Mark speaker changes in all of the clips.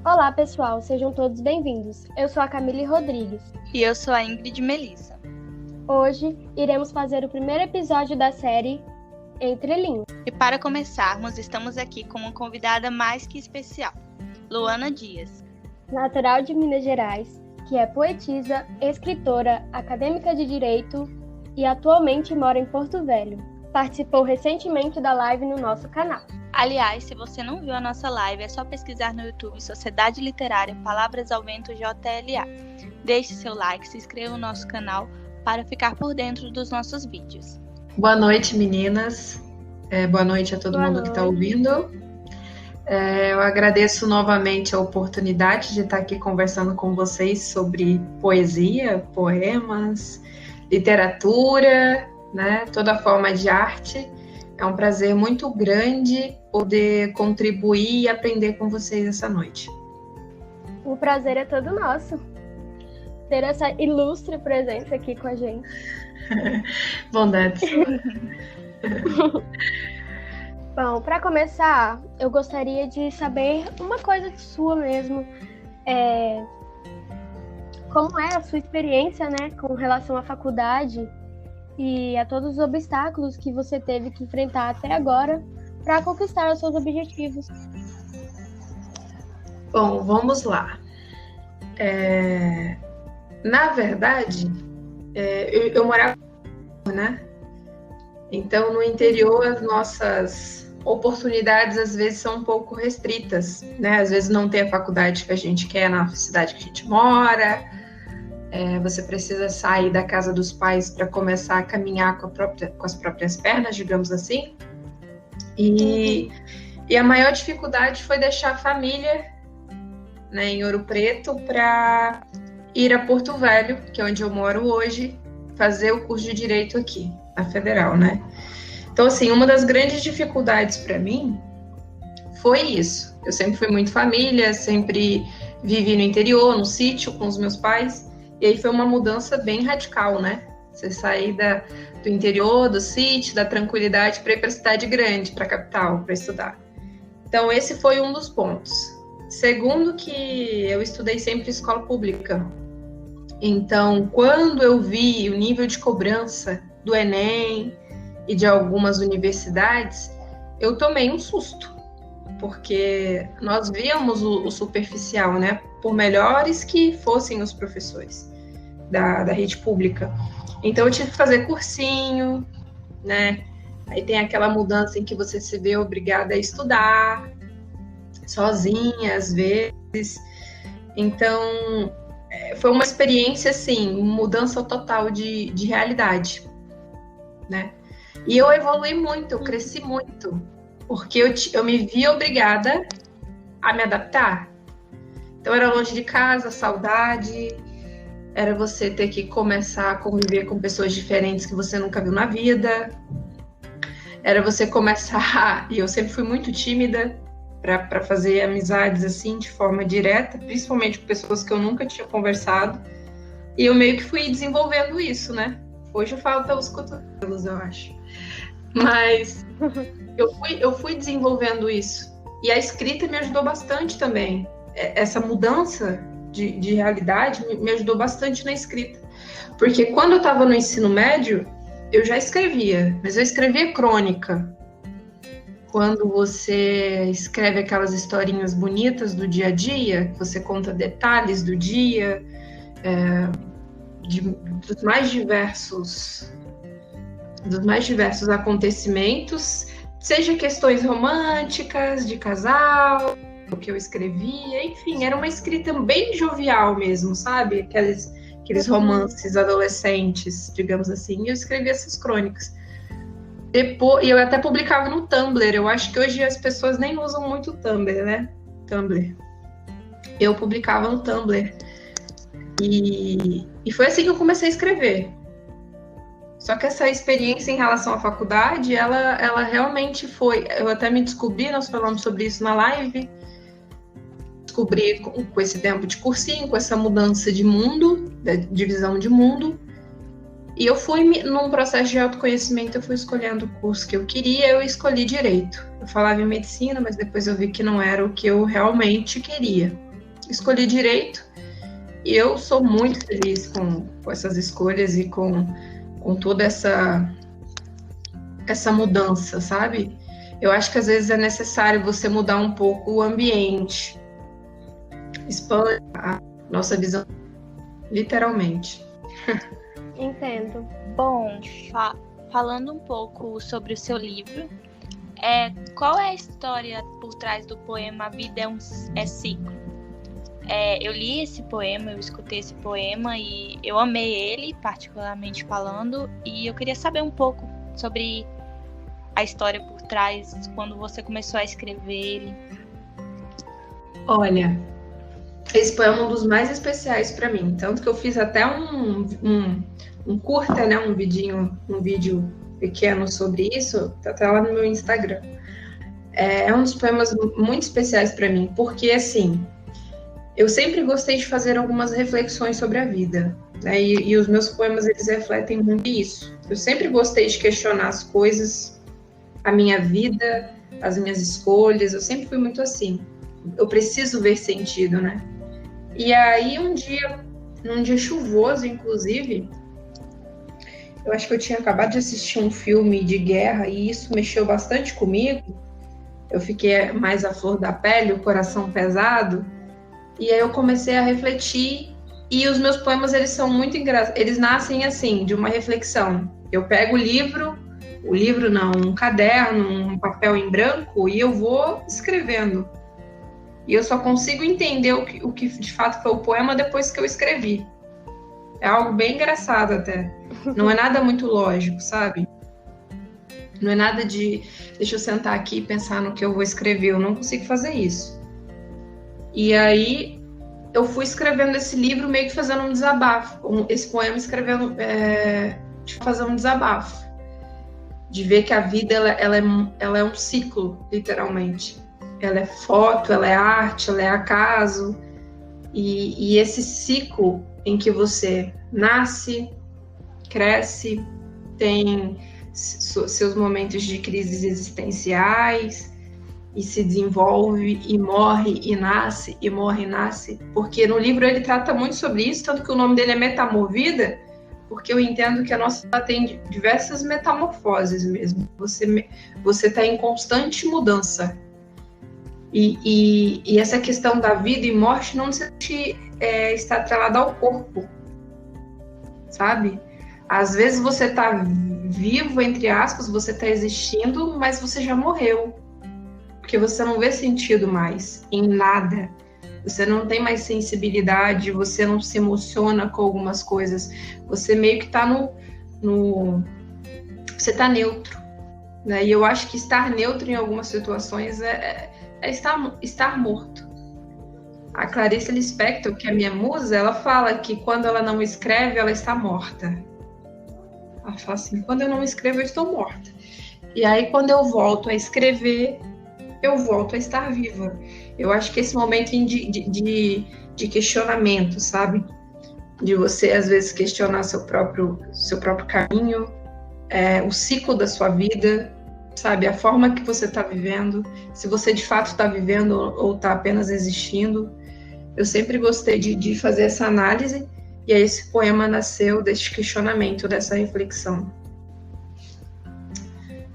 Speaker 1: Olá, pessoal, sejam todos bem-vindos. Eu sou a Camille Rodrigues.
Speaker 2: E eu sou a Ingrid Melissa.
Speaker 1: Hoje, iremos fazer o primeiro episódio da série Entre Linhas.
Speaker 2: E para começarmos, estamos aqui com uma convidada mais que especial, Luana Dias.
Speaker 1: Natural de Minas Gerais, que é poetisa, escritora, acadêmica de Direito e atualmente mora em Porto Velho. Participou recentemente da live no nosso canal.
Speaker 2: Aliás, se você não viu a nossa live, é só pesquisar no YouTube Sociedade Literária Palavras ao Vento JLA. Deixe seu like, se inscreva no nosso canal para ficar por dentro dos nossos vídeos.
Speaker 3: Boa noite, meninas. Boa noite a todo mundo que está ouvindo. Eu agradeço novamente a oportunidade de estar aqui conversando com vocês sobre poesia, poemas, literatura, né, toda forma de arte. É um prazer muito grande poder contribuir e aprender com vocês essa noite.
Speaker 1: O prazer é todo nosso. Ter essa ilustre presença aqui com a gente.
Speaker 3: Bondades.
Speaker 1: Bom, para começar, eu gostaria de saber uma coisa sua mesmo. Como é a sua experiência, né, com relação à faculdade e a todos os obstáculos que você teve que enfrentar até agora para conquistar os seus objetivos?
Speaker 3: Bom, vamos lá. Na verdade, eu morava, né? Então, no interior, as nossas oportunidades às vezes são um pouco restritas, né? Às vezes não tem a faculdade que a gente quer na cidade que a gente mora. Você precisa sair da casa dos pais para começar a caminhar com as próprias pernas, digamos assim. E a maior dificuldade foi deixar a família, né, em Ouro Preto para ir a Porto Velho, que é onde eu moro hoje, fazer o curso de Direito aqui, na Federal, né? Então, assim, uma das grandes dificuldades para mim foi isso. Eu sempre fui muito família, sempre vivi no interior, no sítio, com os meus pais. E aí foi uma mudança bem radical, né? Você sair do interior, do sítio, da tranquilidade para ir para a cidade grande, para a capital, para estudar. Então, esse foi um dos pontos. Segundo, que eu estudei sempre em escola pública. Então, quando eu vi o nível de cobrança do Enem e de algumas universidades, eu tomei um susto. Porque nós víamos o superficial, né? Por melhores que fossem os professores da rede pública. Então, eu tive que fazer cursinho, né? Aí tem aquela mudança em que você se vê obrigada a estudar, sozinha, às vezes. Então, foi uma experiência, assim, mudança total de realidade, né? E eu evolui muito, eu cresci muito, porque eu me vi obrigada a me adaptar. Então, era longe de casa, saudade, era você ter que começar a conviver com pessoas diferentes que você nunca viu na vida, era você começar, e eu sempre fui muito tímida para fazer amizades assim, de forma direta, principalmente com pessoas que eu nunca tinha conversado, e eu meio que fui desenvolvendo isso, né? Hoje eu falo pelos cotovelos, eu acho. Mas eu fui desenvolvendo isso. E a escrita me ajudou bastante também. Essa mudança de realidade me ajudou bastante na escrita. Porque quando eu estava no ensino médio, eu já escrevia, mas eu escrevia crônica. Quando você escreve aquelas historinhas bonitas do dia a dia, você conta detalhes do dia, dos mais diversos acontecimentos, seja questões românticas, de casal, o que eu escrevia, enfim, era uma escrita bem jovial mesmo, sabe? Aqueles romances adolescentes, digamos assim, e eu escrevia essas crônicas. Depois, e eu até publicava no Tumblr, eu acho que hoje as pessoas nem usam muito o Tumblr, né? Tumblr. Eu publicava no Tumblr. E foi assim que eu comecei a escrever. Só que essa experiência em relação à faculdade, ela realmente foi... Eu até me descobri, nós falamos sobre isso na live, descobri com esse tempo de cursinho, com essa mudança de mundo, de visão de mundo, e eu fui, num processo de autoconhecimento, eu fui escolhendo o curso que eu queria, eu escolhi Direito. Eu falava em Medicina, mas depois eu vi que não era o que eu realmente queria. escolhi direito e eu sou muito feliz com essas escolhas e com toda essa mudança, sabe? Eu acho que às vezes é necessário você mudar um pouco o ambiente, expande a nossa visão, literalmente.
Speaker 1: Entendo.
Speaker 2: Bom, falando um pouco sobre o seu livro, qual é a história por trás do poema A Vida é Ciclo? Eu li esse poema, eu escutei esse poema e eu amei ele, particularmente falando, e eu queria saber um pouco sobre a história por trás, quando você começou a escrever ele.
Speaker 3: Olha, esse poema é um dos mais especiais para mim, tanto que eu fiz até um curta, né, um vídeo pequeno sobre isso, tá até lá no meu Instagram. É um dos poemas muito especiais para mim, porque assim, eu sempre gostei de fazer algumas reflexões sobre a vida, né? E os meus poemas, eles refletem muito isso. Eu sempre gostei de questionar as coisas, a minha vida, as minhas escolhas, eu sempre fui muito assim. Eu preciso ver sentido, né? E aí, num dia chuvoso, inclusive, eu acho que eu tinha acabado de assistir um filme de guerra e isso mexeu bastante comigo. Eu fiquei mais à flor da pele, o coração pesado. E aí eu comecei a refletir e os meus poemas, eles são muito engraçados. Eles nascem assim, de uma reflexão. Eu pego um caderno, um papel em branco e eu vou escrevendo. E eu só consigo entender o que de fato foi o poema depois que eu escrevi. É algo bem engraçado até. Não é nada muito lógico, sabe? Não é nada de deixa eu sentar aqui e pensar no que eu vou escrever. Eu não consigo fazer isso. E aí eu fui escrevendo esse livro meio que fazendo um desabafo. Esse poema escrevendo, fazer um desabafo. De ver que a vida ela é um ciclo, literalmente. Ela é foto, ela é arte, ela é acaso. E esse ciclo em que você nasce, cresce, tem seus momentos de crises existenciais, e se desenvolve, e morre, e nasce, e morre, e nasce. Porque no livro ele trata muito sobre isso, tanto que o nome dele é Metamovida, porque eu entendo que a nossa vida tem diversas metamorfoses mesmo. Você está em constante mudança. E essa questão da vida e morte não está atrelada ao corpo, sabe? Às vezes você está vivo, entre aspas, você está existindo, mas você já morreu. Porque você não vê sentido mais em nada. Você não tem mais sensibilidade, você não se emociona com algumas coisas. Você meio que está você está neutro. Né? E eu acho que estar neutro em algumas situações é estar morto. A Clarice Lispector, que é minha musa, ela fala que quando ela não escreve, ela está morta. Ela fala assim, quando eu não escrevo, eu estou morta. E aí, quando eu volto a escrever, eu volto a estar viva. Eu acho que esse momento de questionamento, sabe? De você, às vezes, questionar seu próprio caminho, o ciclo da sua vida, sabe? A forma que você está vivendo, se você de fato está vivendo ou está apenas existindo. Eu sempre gostei de fazer essa análise e aí esse poema nasceu desse questionamento, dessa reflexão.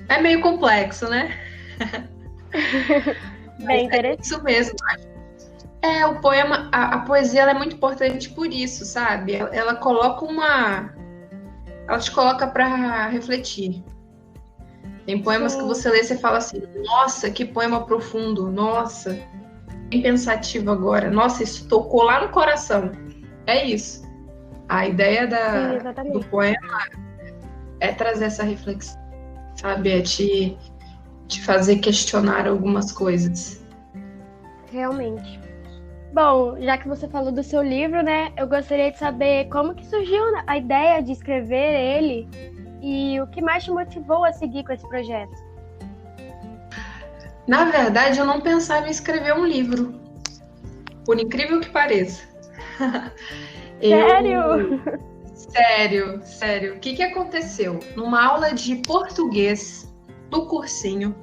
Speaker 3: É meio complexo, né?
Speaker 1: Bem interessante.
Speaker 3: Isso mesmo. O poema, a poesia, ela é muito importante por isso, sabe? Ela te coloca para refletir. Tem poemas que você lê e você fala assim, nossa, que poema profundo, nossa, bem pensativo agora, nossa, isso tocou lá no coração. É isso. A ideia do poema é trazer essa reflexão, sabe? É te fazer questionar algumas coisas.
Speaker 1: Realmente. Bom, já que você falou do seu livro, né, eu gostaria de saber como que surgiu a ideia de escrever ele e o que mais te motivou a seguir com esse projeto.
Speaker 3: Na verdade, eu não pensava em escrever um livro, por incrível que pareça.
Speaker 1: Sério?
Speaker 3: Sério. O que aconteceu? Numa aula de português, no cursinho,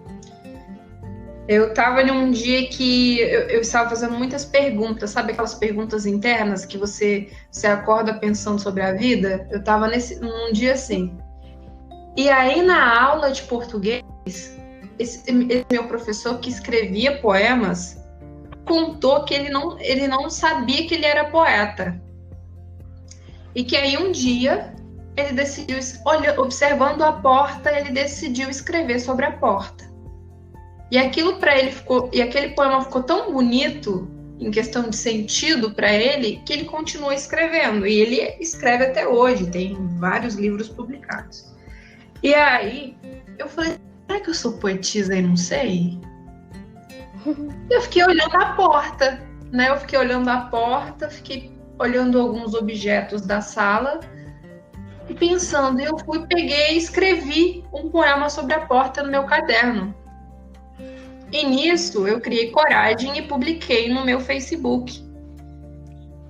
Speaker 3: Eu estava em um dia que eu estava fazendo muitas perguntas, sabe aquelas perguntas internas que você acorda pensando sobre a vida? Eu estava num dia assim. E aí na aula de português, esse meu professor que escrevia poemas contou que ele não sabia que ele era poeta. E que aí um dia ele decidiu, observando a porta, ele decidiu escrever sobre a porta. E aquilo para ele aquele poema ficou tão bonito em questão de sentido para ele que ele continuou escrevendo. E ele escreve até hoje, tem vários livros publicados. E aí eu falei, será que eu sou poetisa e não sei? Eu fiquei olhando a porta, né? Eu fiquei olhando a porta, fiquei olhando alguns objetos da sala e pensando. Eu peguei e escrevi um poema sobre a porta no meu caderno. E nisso eu criei coragem e publiquei no meu Facebook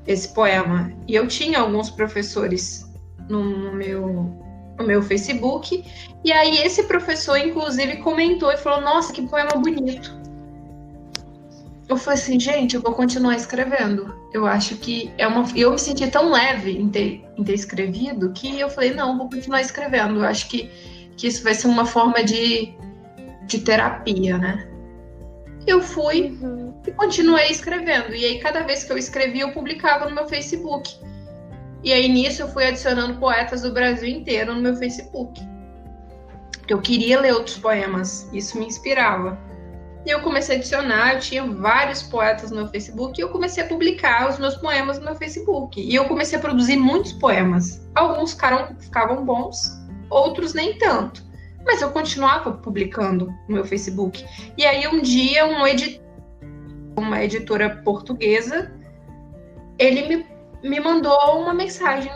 Speaker 3: esse poema. E eu tinha alguns professores no meu Facebook. E aí esse professor, inclusive, comentou e falou, nossa, que poema bonito. Eu falei assim, gente, eu vou continuar escrevendo. Eu acho que eu me senti tão leve em ter escrevido que eu falei, não, vou continuar escrevendo. Eu acho que isso vai ser uma forma de terapia, né? Eu fui e continuei escrevendo. E aí, cada vez que eu escrevia, eu publicava no meu Facebook. E aí, nisso, eu fui adicionando poetas do Brasil inteiro no meu Facebook. Porque eu queria ler outros poemas. Isso me inspirava. E eu comecei a adicionar, eu tinha vários poetas no meu Facebook. E eu comecei a publicar os meus poemas no meu Facebook. E eu comecei a produzir muitos poemas. Alguns ficavam bons, outros nem tanto. Mas eu continuava publicando no meu Facebook. E aí um dia uma editora portuguesa, ele me mandou uma mensagem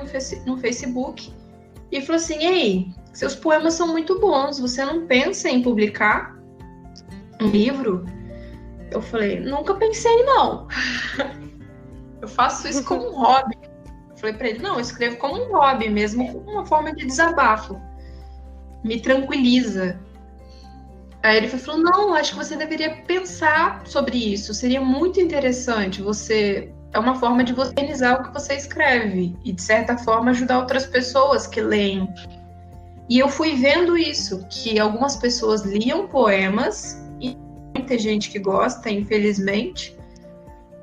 Speaker 3: no Facebook e falou assim, ei, seus poemas são muito bons, você não pensa em publicar um livro? Eu falei, nunca pensei não. Eu faço isso como um hobby. Eu falei para ele, não, eu escrevo como um hobby mesmo, como uma forma de desabafo. Me tranquiliza. Aí ele falou, não, acho que você deveria pensar sobre isso, seria muito interessante, é uma forma de você organizar o que você escreve e, de certa forma, ajudar outras pessoas que leem. E eu fui vendo isso, que algumas pessoas liam poemas, e muita gente que gosta, infelizmente.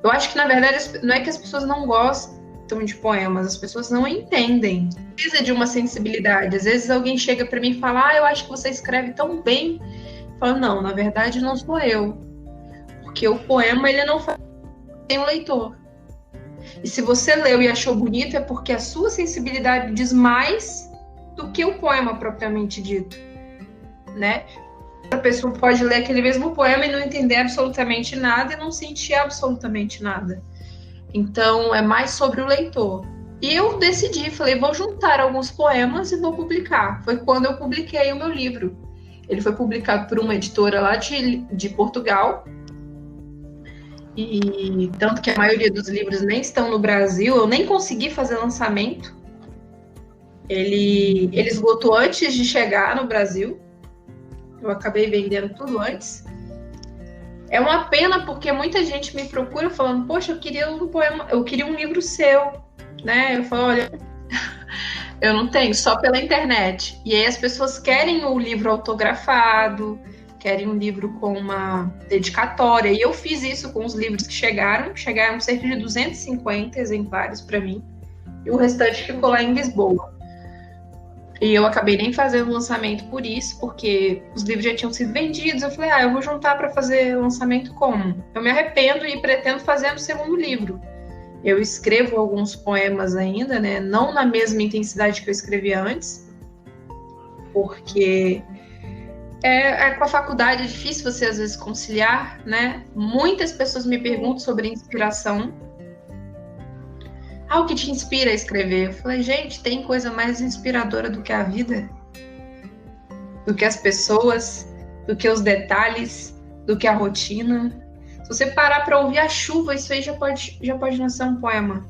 Speaker 3: Eu acho que, na verdade, não é que as pessoas não gostam de poemas, as pessoas não entendem. Precisa de uma sensibilidade. Às vezes alguém chega para mim e fala, eu acho que você escreve tão bem. Eu falo, não, na verdade não sou eu. Porque o poema, ele não tem um leitor. E se você leu e achou bonito, é porque a sua sensibilidade diz mais do que o poema propriamente dito, né? A pessoa pode ler aquele mesmo poema e não entender absolutamente nada e não sentir absolutamente nada. Então, é mais sobre o leitor. E eu decidi, falei, vou juntar alguns poemas e vou publicar. Foi quando eu publiquei o meu livro. Ele foi publicado por uma editora lá de Portugal. E tanto que a maioria dos livros nem estão no Brasil, eu nem consegui fazer lançamento. Ele esgotou antes de chegar no Brasil. Eu acabei vendendo tudo antes. É uma pena porque muita gente me procura falando, poxa, eu queria um livro seu, né? Eu falo, olha, eu não tenho, só pela internet. E aí as pessoas querem o livro autografado, querem um livro com uma dedicatória. E eu fiz isso com os livros que chegaram cerca de 250 exemplares para mim. E o restante ficou lá em Lisboa. E eu acabei nem fazendo o lançamento por isso, porque os livros já tinham sido vendidos. Eu falei, eu vou juntar para fazer o lançamento como? Eu me arrependo e pretendo fazer no segundo livro. Eu escrevo alguns poemas ainda, né? Não na mesma intensidade que eu escrevia antes, porque com a faculdade é difícil você às vezes conciliar, né? Muitas pessoas me perguntam sobre inspiração. O que te inspira a escrever? Eu falei, gente, tem coisa mais inspiradora do que a vida? Do que as pessoas, do que os detalhes, do que a rotina. Se você parar para ouvir a chuva, isso aí já pode nascer um poema.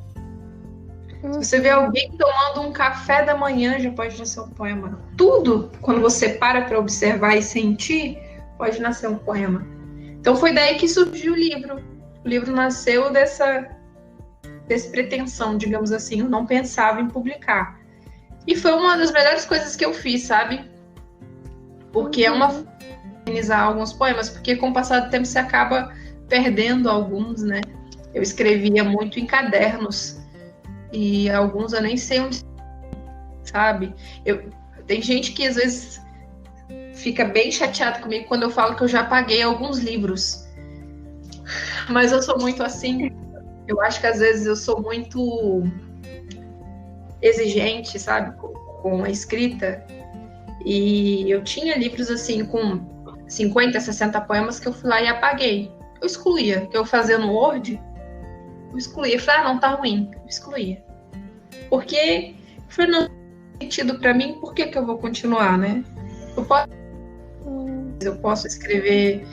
Speaker 3: Se você vê alguém tomando um café da manhã, já pode nascer um poema. Tudo, quando você para observar e sentir, pode nascer um poema. Então, Então foi daí que surgiu o livro. O livro nasceu dessa pretensão, digamos assim. Eu não pensava em publicar. E foi uma das melhores coisas que eu fiz, sabe? Porque é uma organizar alguns poemas, porque com o passar do tempo você acaba perdendo alguns, né? Eu escrevia muito em cadernos e alguns eu nem sei onde, sabe? Tem gente que às vezes fica bem chateado comigo quando eu falo que eu já apaguei alguns livros. Mas eu sou muito assim. Eu acho que às vezes eu sou muito exigente, sabe? Com a escrita. E eu tinha livros assim com 50, 60 poemas que eu fui lá e apaguei. Eu excluía. Eu fazia no Word, eu excluía. Eu falei, não, tá ruim. Eu excluía. Porque foi não sentido para mim, por que eu vou continuar, né? Eu posso escrever.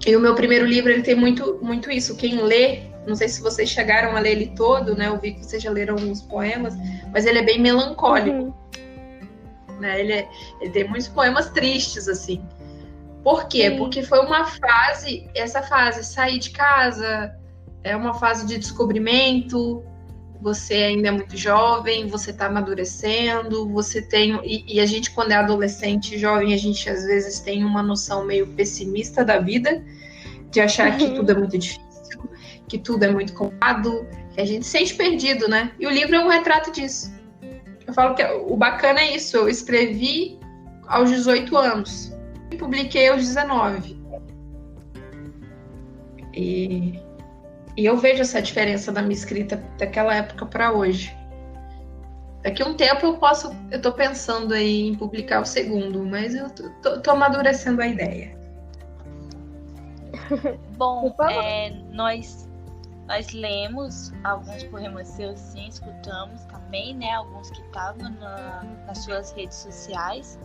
Speaker 3: E o meu primeiro livro, ele tem muito, muito isso. Quem lê, não sei se vocês chegaram a ler ele todo, né? Eu vi que vocês já leram alguns poemas, mas ele é bem melancólico. Né? Ele tem muitos poemas tristes, assim. Por quê? Porque foi uma fase, sair de casa, é uma fase de descobrimento, você ainda é muito jovem, você está amadurecendo, você tem... E a gente, quando é adolescente, jovem, a gente às vezes tem uma noção meio pessimista da vida, de achar que tudo é muito difícil, que tudo é muito complicado, que a gente se sente perdido, né? E o livro é um retrato disso. Eu falo que o bacana é isso, eu escrevi aos 18 anos e publiquei aos 19. E eu vejo essa diferença da minha escrita daquela época para hoje. Daqui a um tempo eu tô pensando aí em publicar o segundo, mas eu tô amadurecendo a ideia.
Speaker 2: Bom, nós lemos alguns poemas seus, sim, escutamos também, né? Alguns que estavam nas suas redes sociais.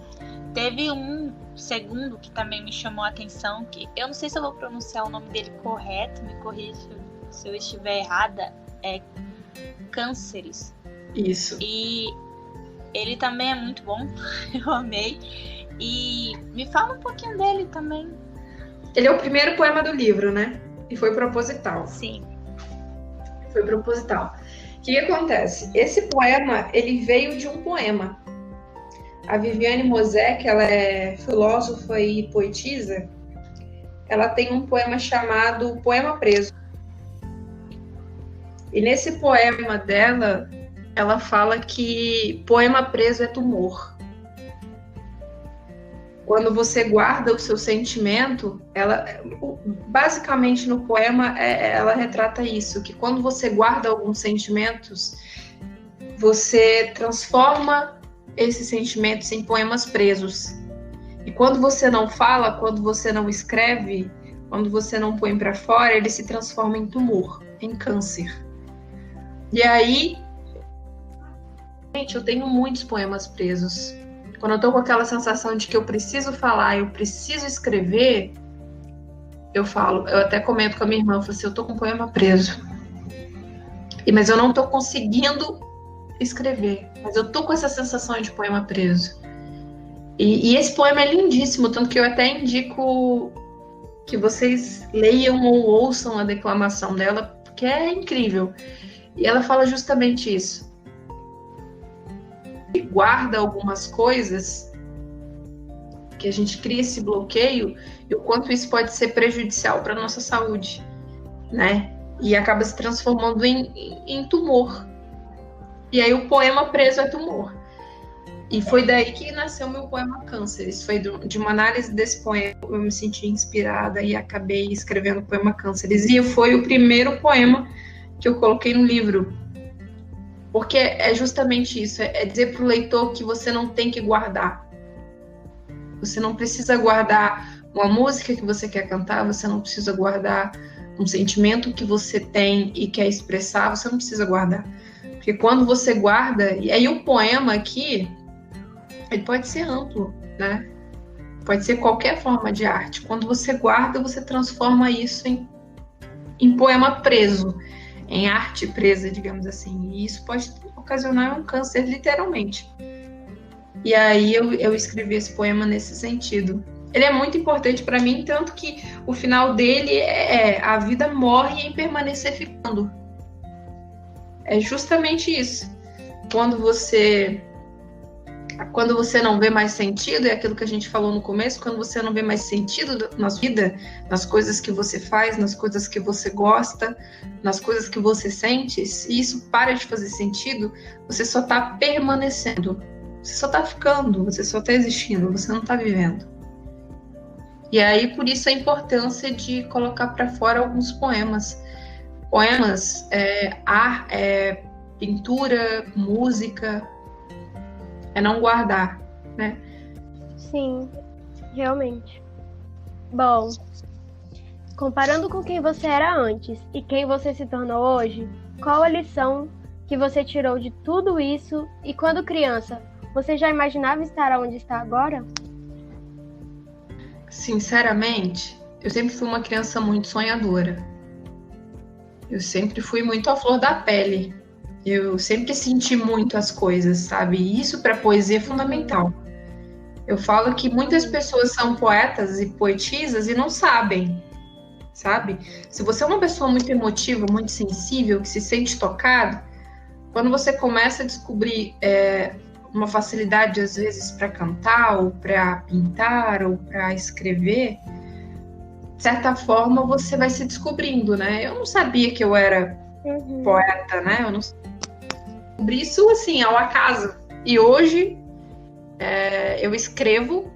Speaker 2: Teve um segundo que também me chamou a atenção, que eu não sei se eu vou pronunciar o nome dele correto, me corrija se eu estiver errada, é Cânceres.
Speaker 3: Isso.
Speaker 2: E ele também é muito bom, eu amei. E me fala um pouquinho dele também.
Speaker 3: Ele é o primeiro poema do livro, né? E foi proposital.
Speaker 2: Sim.
Speaker 3: Foi proposital. O que acontece? Esse poema, ele veio de um poema. A Viviane Mosé, que ela é filósofa e poetisa, ela tem um poema chamado Poema Preso. E nesse poema dela, ela fala que poema preso é tumor. Quando você guarda o seu sentimento, basicamente no poema ela retrata isso, que quando você guarda alguns sentimentos, você transforma esses sentimentos em poemas presos. E quando você não fala, quando você não escreve, quando você não põe para fora, ele se transforma em tumor, em câncer. E aí, gente, eu tenho muitos poemas presos. Quando eu tô com aquela sensação de que eu preciso falar, eu preciso escrever, eu falo, eu até comento com a minha irmã, eu falo assim, eu tô com um poema preso. Mas eu não tô conseguindo escrever, mas eu tô com essa sensação de poema preso. E esse poema é lindíssimo, tanto que eu até indico que vocês leiam ou ouçam a declamação dela, porque é incrível. E ela fala justamente isso. E guarda algumas coisas, que a gente cria esse bloqueio, e o quanto isso pode ser prejudicial para a nossa saúde, né? E acaba se transformando em tumor. E aí o poema preso é tumor. E foi daí que nasceu o meu poema Cânceres. Foi de uma análise desse poema, eu me senti inspirada e acabei escrevendo o poema Cânceres. E foi o primeiro poema que eu coloquei no livro. Porque é justamente isso, é dizer para o leitor que você não tem que guardar. Você não precisa guardar uma música que você quer cantar, você não precisa guardar um sentimento que você tem e quer expressar, você não precisa guardar. Porque quando você guarda, e aí o poema aqui, ele pode ser amplo, né? Pode ser qualquer forma de arte. Quando você guarda, você transforma isso em poema preso, em arte presa, digamos assim. E isso pode ocasionar um câncer, literalmente. E aí eu escrevi esse poema nesse sentido. ele é muito importante para mim, tanto que o final dele é a vida morre em permanecer ficando. É justamente isso. Quando você não vê mais sentido, é aquilo que a gente falou no começo, quando você não vê mais sentido na sua vida, nas coisas que você faz, nas coisas que você gosta, nas coisas que você sente, se isso para de fazer sentido, você só está permanecendo, você só está ficando, você só está existindo, você não está vivendo. E aí, por isso a importância de colocar para fora alguns poemas. Poemas, pintura, música, é não guardar, né?
Speaker 1: Sim, realmente. Bom, comparando com quem você era antes e quem você se tornou hoje, qual a lição que você tirou de tudo isso? E quando criança, você já imaginava estar onde está agora?
Speaker 3: Sinceramente, eu sempre fui uma criança muito sonhadora. Eu sempre fui muito à flor da pele. Eu sempre senti muito as coisas, sabe? E isso para poesia é fundamental. Eu falo que muitas pessoas são poetas e poetisas e não sabem, sabe? Se você é uma pessoa muito emotiva, muito sensível, que se sente tocado, quando você começa a descobrir uma facilidade, às vezes, para cantar, ou para pintar, ou para escrever, de certa forma, você vai se descobrindo, né? Eu não sabia que eu era poeta, né? Eu não descobri isso, assim, ao acaso. E hoje, eu escrevo,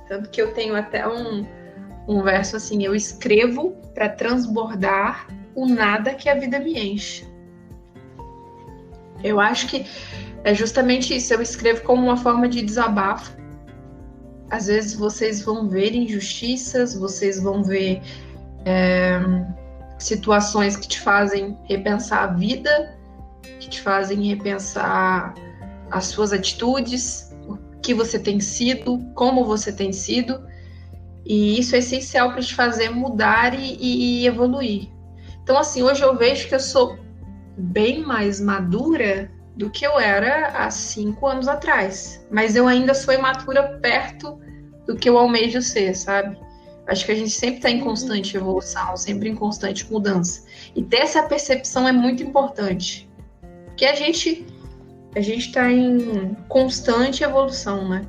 Speaker 3: tanto que eu tenho até um verso assim, eu escrevo para transbordar o nada que a vida me enche. Eu acho que é justamente isso, eu escrevo como uma forma de desabafo. Às vezes vocês vão ver injustiças, vocês vão ver situações que te fazem repensar a vida, que te fazem repensar as suas atitudes, o que você tem sido, como você tem sido. E isso é essencial para te fazer mudar e evoluir. Então, assim, hoje eu vejo que eu sou bem mais madura do que eu era há 5 anos atrás. Mas eu ainda sou imatura perto do que eu almejo ser, sabe? Acho que a gente sempre está em constante evolução, sempre em constante mudança. E ter essa percepção é muito importante. Porque a gente está em constante evolução, né?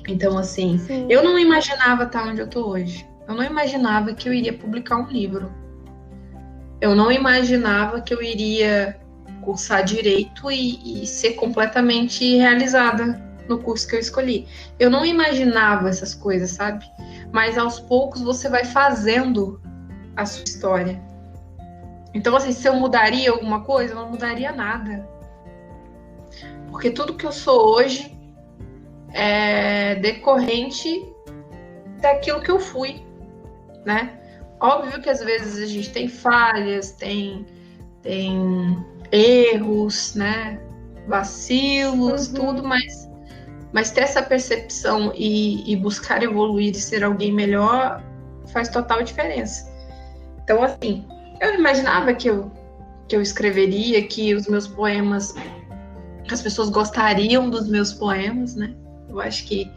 Speaker 3: Então, assim, sim, eu não imaginava estar onde eu estou hoje. Eu não imaginava que eu iria publicar um livro. Eu não imaginava que eu iria cursar direito e ser completamente realizada no curso que eu escolhi. Eu não imaginava essas coisas, sabe? Mas aos poucos você vai fazendo a sua história. Então, assim, se eu mudaria alguma coisa, eu não mudaria nada. Porque tudo que eu sou hoje é decorrente daquilo que eu fui, né? Óbvio que às vezes a gente tem falhas, tem erros, né? Vacilos, tudo, mas ter essa percepção e buscar evoluir e ser alguém melhor faz total diferença. Então, assim, eu imaginava que eu escreveria, que os meus poemas, as pessoas gostariam dos meus poemas, né? Eu acho que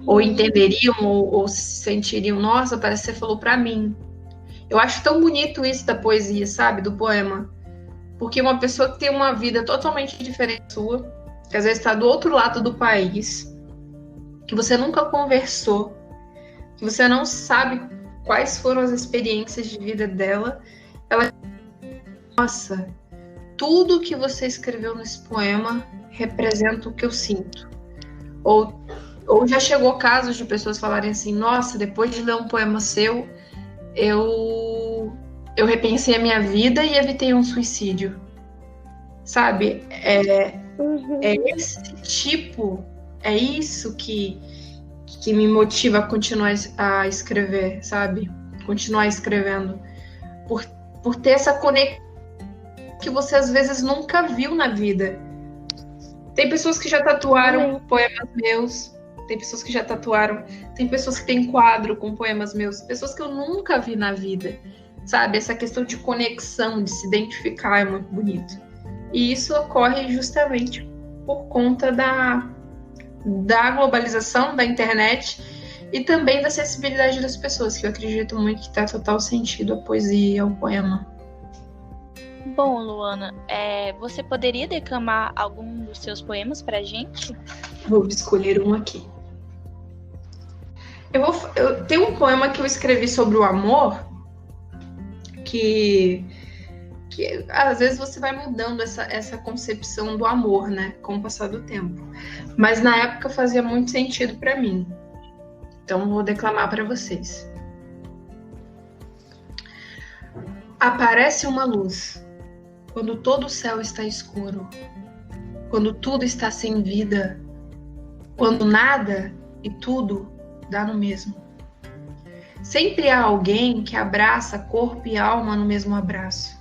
Speaker 3: ou entenderiam ou se sentiriam, nossa, parece que você falou pra mim. Eu acho tão bonito isso da poesia, sabe? Do poema. Porque uma pessoa que tem uma vida totalmente diferente da sua, que às vezes está do outro lado do país, que você nunca conversou, que você não sabe quais foram as experiências de vida dela, ela, nossa, tudo que você escreveu nesse poema representa o que eu sinto. Ou já chegou casos de pessoas falarem assim, nossa, depois de ler um poema seu, eu repensei a minha vida e evitei um suicídio. Sabe? É esse tipo, é isso que me motiva a continuar a escrever, sabe? Continuar escrevendo. Por ter essa conexão que você às vezes nunca viu na vida. Tem pessoas que já tatuaram poemas meus, tem pessoas que já tatuaram, tem pessoas que têm quadro com poemas meus, pessoas que eu nunca vi na vida, sabe? Essa questão de conexão, de se identificar é muito bonito. E isso ocorre justamente por conta da globalização, da internet e também da sensibilidade das pessoas, que eu acredito muito que dá total sentido a poesia e ao poema.
Speaker 2: Bom, Luana, você poderia declamar algum dos seus poemas pra gente?
Speaker 3: Vou escolher um aqui. Eu tenho um poema que eu escrevi sobre o amor, que às vezes você vai mudando essa concepção do amor, né, com o passar do tempo. Mas na época fazia muito sentido para mim. Então vou declamar para vocês. Aparece uma luz quando todo o céu está escuro, quando tudo está sem vida, quando nada e tudo dá no mesmo. Sempre há alguém que abraça corpo e alma no mesmo abraço,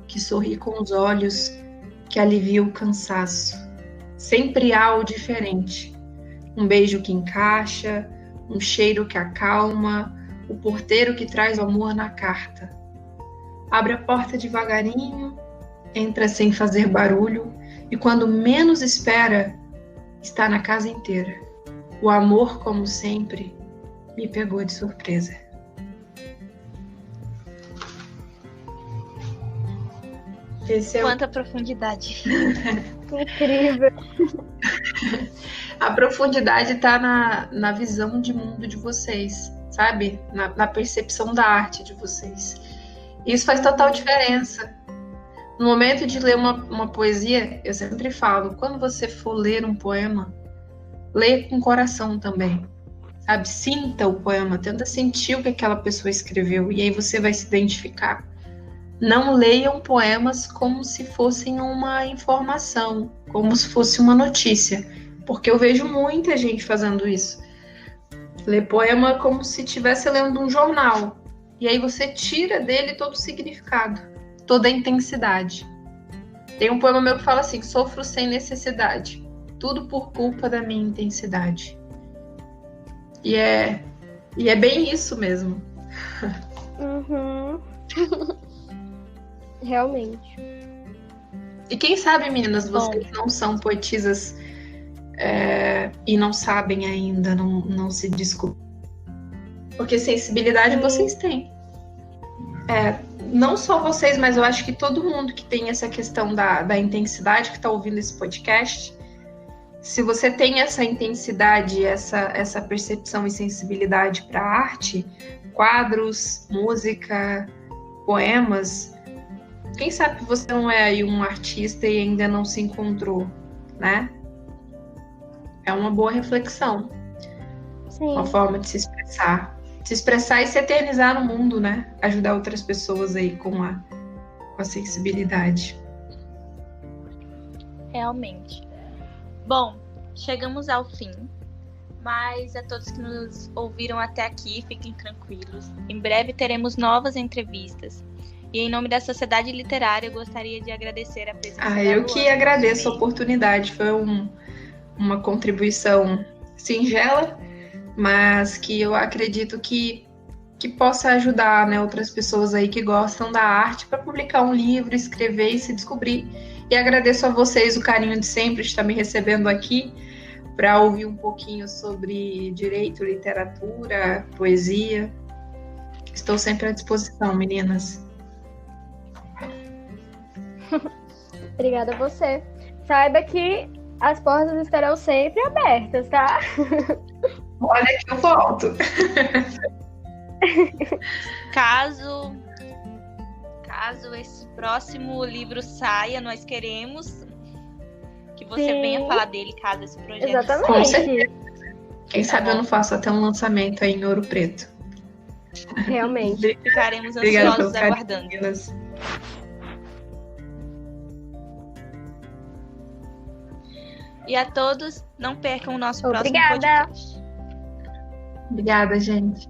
Speaker 3: que sorri com os olhos, que alivia o cansaço. Sempre há o diferente, um beijo que encaixa, um cheiro que acalma, o porteiro que traz o amor na carta. Abre a porta devagarinho, entra sem fazer barulho, e quando menos espera, está na casa inteira. O amor, como sempre, me pegou de surpresa.
Speaker 2: Quanta profundidade.
Speaker 1: Incrível.
Speaker 3: A profundidade está na visão de mundo de vocês, sabe? Na percepção da arte de vocês. Isso faz total diferença. No momento de ler uma poesia, eu sempre falo, quando você for ler um poema, lê com o coração também, sabe? Sinta o poema, tenta sentir o que aquela pessoa escreveu, e aí você vai se identificar. Não leiam poemas como se fossem uma informação, como se fosse uma notícia, porque eu vejo muita gente fazendo isso. Lê poema como se estivesse lendo um jornal, e aí você tira dele todo o significado, toda a intensidade. Tem um poema meu que fala assim: sofro sem necessidade, tudo por culpa da minha intensidade. E é bem isso mesmo.
Speaker 1: Uhum. Realmente.
Speaker 3: E quem sabe, meninas, vocês não são poetisas e não sabem ainda, não se descobrem. Porque sensibilidade vocês têm. Não só vocês, mas eu acho que todo mundo que tem essa questão da intensidade, que está ouvindo esse podcast, se você tem essa intensidade, essa percepção e sensibilidade para a arte, quadros, música, poemas, quem sabe você não é aí um artista e ainda não se encontrou, né? É uma boa reflexão.
Speaker 1: Sim.
Speaker 3: Uma forma de se expressar. Se expressar e se eternizar no mundo, né? Ajudar outras pessoas aí com a sensibilidade.
Speaker 2: Realmente. Bom, chegamos ao fim, mas a todos que nos ouviram até aqui, fiquem tranquilos. Em breve teremos novas entrevistas. E em nome da Sociedade Literária, eu gostaria de agradecer a presença da
Speaker 3: eu
Speaker 2: Luana.
Speaker 3: que agradeço a oportunidade. Foi uma contribuição singela, mas que eu acredito que possa ajudar, né, outras pessoas aí que gostam da arte para publicar um livro, escrever e se descobrir. E agradeço a vocês o carinho de sempre, de estar me recebendo aqui para ouvir um pouquinho sobre direito, literatura, poesia. Estou sempre à disposição, meninas.
Speaker 1: Obrigada a você. Saiba que as portas estarão sempre abertas, tá?
Speaker 3: Olha que eu volto.
Speaker 2: Caso esse próximo livro saia, nós queremos que você venha falar dele, caso esse projeto
Speaker 1: Exatamente.
Speaker 2: saia.
Speaker 3: Com certeza. Quem sabe eu não faço até um lançamento aí em Ouro Preto.
Speaker 1: Realmente.
Speaker 2: Ficaremos
Speaker 3: Obrigada
Speaker 2: ansiosos
Speaker 3: pelo
Speaker 2: aguardando.
Speaker 3: carinho.
Speaker 2: E a todos, não percam o nosso
Speaker 1: Obrigada.
Speaker 2: próximo podcast.
Speaker 3: Obrigada, gente.